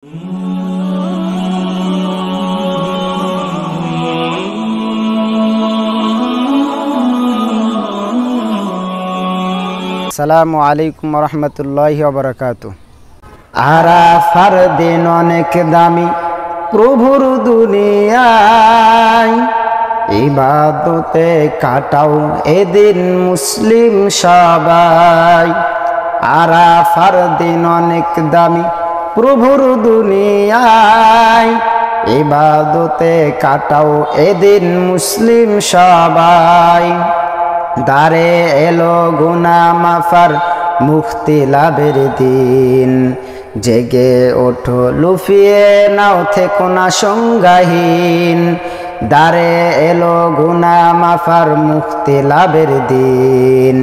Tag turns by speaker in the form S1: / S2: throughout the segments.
S1: আসসালামু আলাইকুম রহমতুল্লাহি ওয়া বারাকাতুহু।
S2: আরাফার দিন অনেক দামি প্রভুর দুনিয়ায়, ইবাদতে কাটাও এদিন মুসলিম সবাই। আরাফার দিন অনেক দামি প্রভুর দুনিয়ায়, ইবাদতে কাটাও এদিন মুসলিম সবাই। দারে এলো গুনাহ মাফার মুক্তি লাভের দিন, জেগে ওঠো লুফিয়ে নাও থেকো না সংজ্ঞাহীন। দারে এলো গুনাহ মাফার মুক্তি লাভের দিন,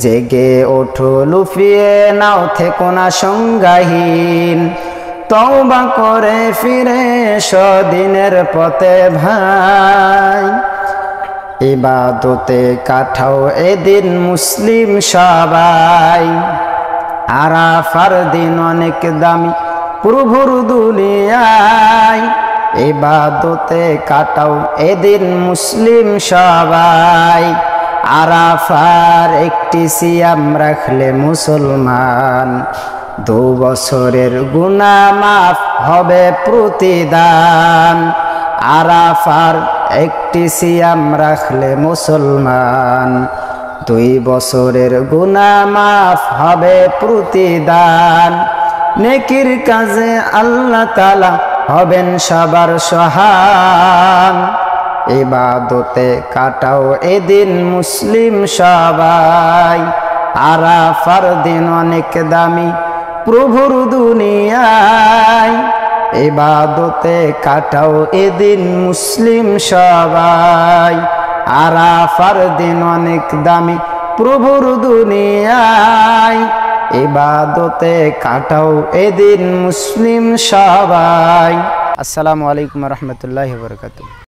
S2: জেগে ওঠো লুফিয়ে নাও থেকো না সংজ্ঞাহীন। তওবা করে ফিরে সদিনের পথে ভাই, ইবাদতে কাটাও এদিন মুসলিম সবাই। আরাফার দিন অনেক দামি প্রভুর দুনিয়ায়, ইবাদতে কাটাও এদিন মুসলিম সবাই। আরাফার একটি সিয়াম রাখলে মুসলমান, 2 বছরের গুনাহ মাফ হবে প্রতিদান। আরাফার একটি সিয়াম রাখলে মুসলমান, 2 বছরের গুনাহ মাফ হবে প্রতিদান। নেকির কাজে আল্লাহ তাআলা হবেন সবার সহায়, ইবাদতে কাটাও এদিন মুসলিম সবাই। আরাফার দিন অনেক দামি প্রভুর দুনিয়ায়, ইবাদতে কাটাও এদিন মুসলিম সবাই। আরাফার দিন অনেক দামি প্রভুর দুনিয়ায়, ইবাদতে কাটাও এদিন মুসলিম সবাই।
S1: আসসালামু আলাইকুম রহমতুল্লাহি ওয়া বারাকাতুহু।